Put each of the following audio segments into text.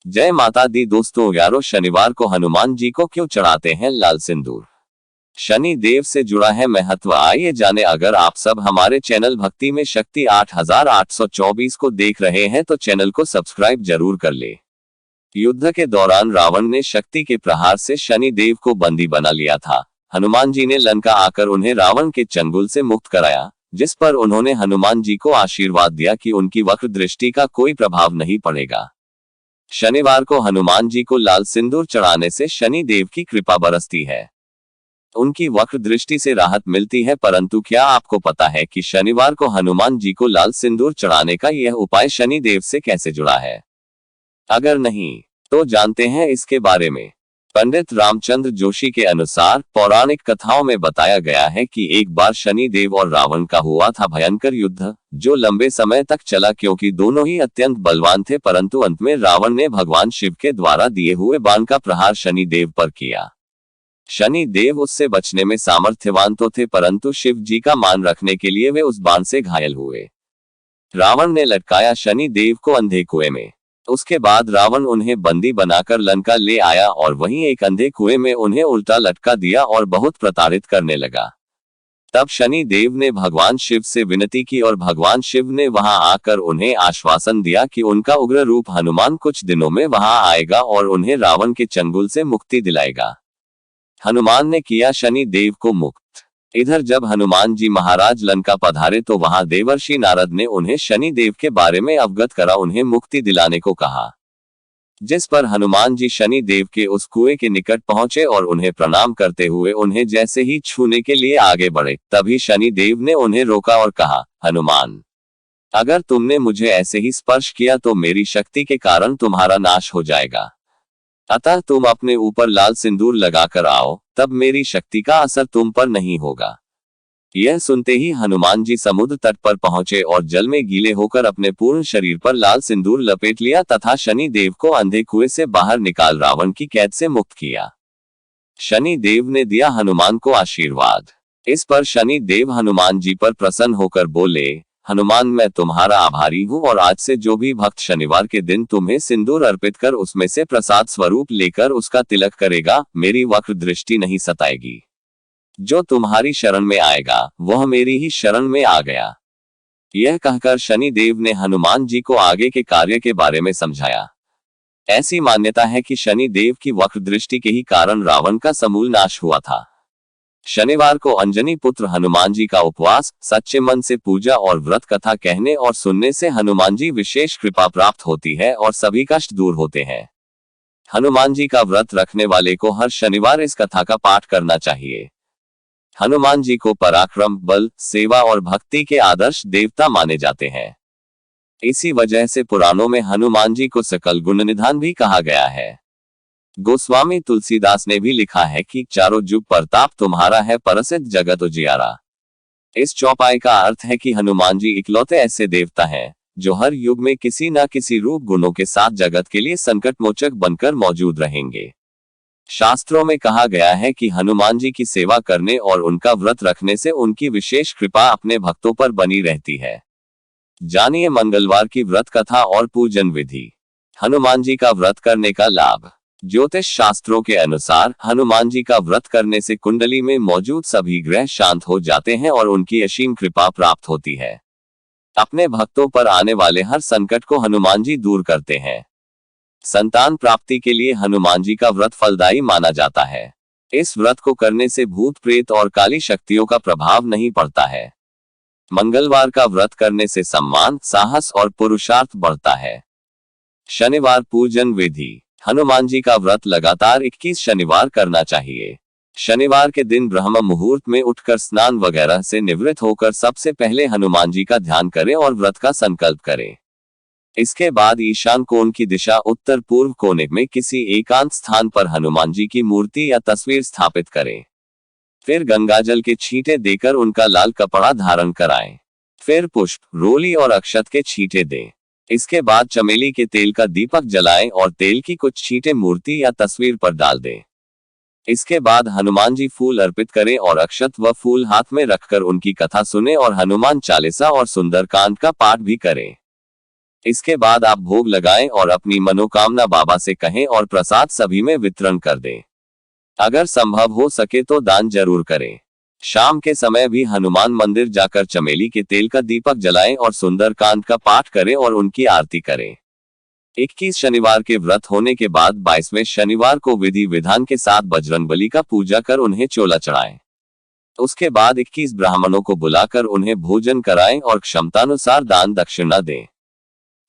जय माता दी दोस्तों यारो, शनिवार को हनुमान जी को क्यों चढ़ाते हैं लाल सिंदूर? शनि देव से जुड़ा है महत्व, आइए जाने। अगर आप सब हमारे चैनल भक्ति में शक्ति 8824 को देख रहे हैं तो चैनल को सब्सक्राइब जरूर कर ले। युद्ध के दौरान रावण ने शक्ति के प्रहार से शनि देव को बंदी बना लिया था। हनुमान जी ने लंका आकर उन्हें रावण के चंगुल से मुक्त कराया, जिस पर उन्होंने हनुमान जी को आशीर्वाद दिया कि उनकी वक्र दृष्टि का कोई प्रभाव नहीं पड़ेगा। शनिवार को हनुमान जी को लाल सिंदूर चढ़ाने से शनि देव की कृपा बरसती है, उनकी वक्र दृष्टि से राहत मिलती है। परंतु क्या आपको पता है कि शनिवार को हनुमान जी को लाल सिंदूर चढ़ाने का यह उपाय शनि देव से कैसे जुड़ा है? अगर नहीं तो जानते हैं इसके बारे में। पंडित रामचंद्र जोशी के अनुसार पौराणिक कथाओं में बताया गया है कि एक बार शनि देव और रावण का हुआ था भयंकर युद्ध, जो लंबे समय तक चला क्योंकि दोनों ही अत्यंत बलवान थे। परंतु अंत में रावण ने भगवान शिव के द्वारा दिए हुए बाण का प्रहार शनि देव पर किया। शनि देव उससे बचने में सामर्थ्यवान तो थे, परंतु शिव जी का मान रखने के लिए वे उस बाण से घायल हुए। रावण ने लटकाया शनि देव को अंधे कुएं में। उसके बाद रावण उन्हें बंदी बनाकर लंका ले आया और वहीं एक अंधे कुएं में उन्हें उल्टा लटका दिया और बहुत प्रताड़ित करने लगा। तब शनि देव ने भगवान शिव से विनती की और भगवान शिव ने वहां आकर उन्हें आश्वासन दिया कि उनका उग्र रूप हनुमान कुछ दिनों में वहां आएगा और उन्हें रावण के चंगुल से मुक्ति दिलाएगा। हनुमान ने किया शनि देव को मुक्त। इधर जब हनुमान जी महाराज लंका पधारे तो वहां देवर्षि नारद ने उन्हें शनि देव के बारे में अवगत करा, उन्हें मुक्ति दिलाने को कहा। जिस पर हनुमान जी शनि देव के उस कुएं के निकट पहुंचे और उन्हें प्रणाम करते हुए उन्हें जैसे ही छूने के लिए आगे बढ़े, तभी शनि देव ने उन्हें रोका और कहा, हनुमान, अगर तुमने मुझे ऐसे ही स्पर्श किया तो मेरी शक्ति के कारण तुम्हारा नाश हो जाएगा। अतः तुम अपने ऊपर लाल सिंदूर लगाकर आओ, तब मेरी शक्ति का असर तुम पर नहीं होगा। यह सुनते ही हनुमान जी समुद्र तट पर पहुंचे और जल में गीले होकर अपने पूर्ण शरीर पर लाल सिंदूर लपेट लिया तथा शनि देव को अंधे कुएं से बाहर निकाल रावण की कैद से मुक्त किया। शनि देव ने दिया हनुमान को आशीर्वाद। इस पर शनि देव हनुमान जी पर प्रसन्न होकर बोले, हनुमान, मैं तुम्हारा आभारी हूँ और आज से जो भी भक्त शनिवार के दिन तुम्हें सिंदूर अर्पित कर उसमें से प्रसाद स्वरूप लेकर उसका तिलक करेगा, मेरी वक्र दृष्टि नहीं सताएगी। जो तुम्हारी शरण में आएगा वह मेरी ही शरण में आ गया। यह कहकर शनि देव ने हनुमान जी को आगे के कार्य के बारे में समझाया। ऐसी मान्यता है कि शनि देव की वक्र दृष्टि के ही कारण रावण का समूल नाश हुआ था। शनिवार को अंजनी पुत्र हनुमान जी का उपवास, सच्चे मन से पूजा और व्रत कथा कहने और सुनने से हनुमान जी विशेष कृपा प्राप्त होती है और सभी कष्ट दूर होते हैं। हनुमान जी का व्रत रखने वाले को हर शनिवार इस कथा का पाठ करना चाहिए। हनुमान जी को पराक्रम, बल, सेवा और भक्ति के आदर्श देवता माने जाते हैं। इसी वजह से पुराणों में हनुमान जी को सकल गुण निधान भी कहा गया है। गोस्वामी तुलसीदास ने भी लिखा है कि चारों जुग प्रताप तुम्हारा है, परसिद्ध जगत उजियारा। इस चौपाई का अर्थ है कि हनुमान जी इकलौते ऐसे देवता हैं जो हर युग में किसी न किसी रूप गुणों के साथ जगत के लिए संकट मोचक बनकर मौजूद रहेंगे। शास्त्रों में कहा गया है कि हनुमान जी की सेवा करने और उनका व्रत रखने से उनकी विशेष कृपा अपने भक्तों पर बनी रहती है। जानिए मंगलवार की व्रत कथा और पूजन विधि। हनुमान जी का व्रत करने का लाभ। ज्योतिष शास्त्रों के अनुसार हनुमान जी का व्रत करने से कुंडली में मौजूद सभी ग्रह शांत हो जाते हैं और उनकी असीम कृपा प्राप्त होती है। अपने भक्तों पर आने वाले हर संकट को हनुमान जी दूर करते हैं। संतान प्राप्ति के लिए हनुमान जी का व्रत फलदायी माना जाता है। इस व्रत को करने से भूत प्रेत और काली शक्तियों का प्रभाव नहीं पड़ता है। मंगलवार का व्रत करने से सम्मान, साहस और पुरुषार्थ बढ़ता है। शनिवार पूजन विधि। हनुमान जी का व्रत लगातार 21 शनिवार करना चाहिए। शनिवार के दिन ब्रह्म मुहूर्त में उठकर स्नान वगैरह से निवृत्त होकर सबसे पहले हनुमान जी का ध्यान करें और व्रत का संकल्प करें। इसके बाद ईशान कोण की दिशा उत्तर पूर्व कोने में किसी एकांत स्थान पर हनुमान जी की मूर्ति या तस्वीर स्थापित करें। फिर गंगाजल के छींटे देकर उनका लाल कपड़ा धारण कराएं। फिर पुष्प, रोली और अक्षत के छींटे दें। इसके बाद चमेली के तेल का दीपक जलाएं और तेल की कुछ छींटे मूर्ति या तस्वीर पर डाल दें। इसके बाद हनुमान जी फूल अर्पित करें और अक्षत व फूल हाथ में रखकर उनकी कथा सुने और हनुमान चालीसा और सुंदरकांड का पाठ भी करें। इसके बाद आप भोग लगाएं और अपनी मनोकामना बाबा से कहें और प्रसाद सभी में वितरण कर दें। अगर संभव हो सके तो दान जरूर करें। शाम के समय भी हनुमान मंदिर जाकर चमेली के तेल का दीपक जलाएं और सुंदरकांड का पाठ करें और उनकी आरती करें। 21 शनिवार के व्रत होने के बाद 22वें शनिवार को विधि विधान के साथ बजरंगबली का पूजा कर उन्हें चोला चढ़ाएं। उसके बाद 21 ब्राह्मणों को बुलाकर उन्हें भोजन कराएं और क्षमतानुसार दान दक्षिणा दें।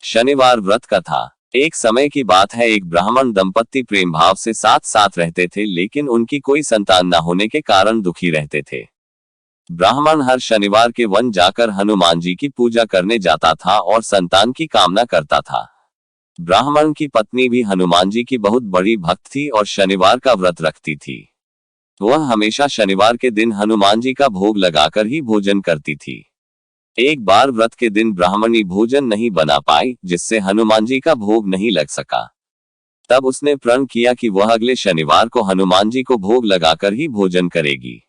शनिवार व्रत कथा। एक समय की बात है, एक ब्राह्मण दंपत्ति प्रेम भाव से साथ साथ रहते थे, लेकिन उनकी कोई संतान न होने के कारण दुखी रहते थे। ब्राह्मण हर शनिवार के वन जाकर हनुमान जी की पूजा करने जाता था और संतान की कामना करता था। ब्राह्मण की पत्नी भी हनुमान जी की बहुत बड़ी भक्त थी और शनिवार का व्रत रखती थी। वह हमेशा शनिवार के दिन हनुमान जी का भोग लगाकर ही भोजन करती थी। एक बार व्रत के दिन ब्राह्मणी भोजन नहीं बना पाई, जिससे हनुमान जी का भोग नहीं लग सका। तब उसने प्रण किया कि वह अगले शनिवार को हनुमान जी को भोग लगाकर ही भोजन करेगी।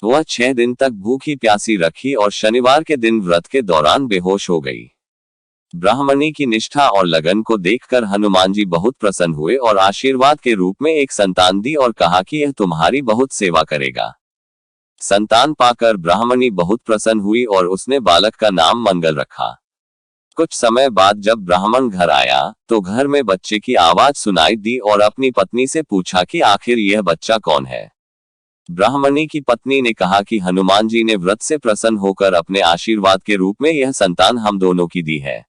वह 6 दिन तक भूखी प्यासी रखी और शनिवार के दिन व्रत के दौरान बेहोश हो गई। ब्राह्मणी की निष्ठा और लगन को देखकर हनुमान जी बहुत प्रसन्न हुए और आशीर्वाद के रूप में एक संतान दी और कहा कि यह तुम्हारी बहुत सेवा करेगा। संतान पाकर ब्राह्मणी बहुत प्रसन्न हुई और उसने बालक का नाम मंगल रखा। कुछ समय बाद जब ब्राह्मण घर आया तो घर में बच्चे की आवाज सुनाई दी और अपनी पत्नी से पूछा कि आखिर यह बच्चा कौन है। ब्राह्मणी की पत्नी ने कहा कि हनुमान जी ने व्रत से प्रसन्न होकर अपने आशीर्वाद के रूप में यह संतान हम दोनों की दी है।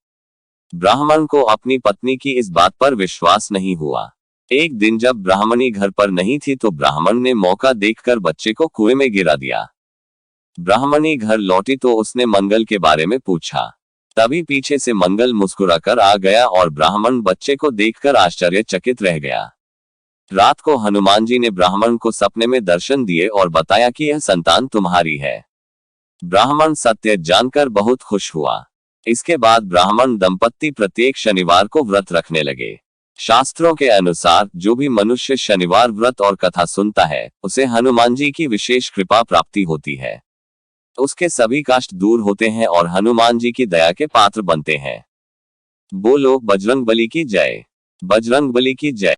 ब्राह्मण को अपनी पत्नी की इस बात पर विश्वास नहीं हुआ। एक दिन जब ब्राह्मणी घर पर नहीं थी तो ब्राह्मण ने मौका देखकर बच्चे को कुएं में गिरा दिया। ब्राह्मणी घर लौटी तो उसने मंगल के बारे में पूछा। तभी पीछे से मंगल मुस्कुराकर आ गया और ब्राह्मण बच्चे को देखकर आश्चर्यचकित रह गया। रात को हनुमान जी ने ब्राह्मण को सपने में दर्शन दिए और बताया कि यह संतान तुम्हारी है। ब्राह्मण सत्य जानकर बहुत खुश हुआ। इसके बाद ब्राह्मण दंपत्ति प्रत्येक शनिवार को व्रत रखने लगे। शास्त्रों के अनुसार जो भी मनुष्य शनिवार व्रत और कथा सुनता है, उसे हनुमान जी की विशेष कृपा प्राप्ति होती है। उसके सभी कष्ट दूर होते हैं और हनुमान जी की दया के पात्र बनते हैं। बोलो बजरंगबली की जय। बजरंगबली की जय।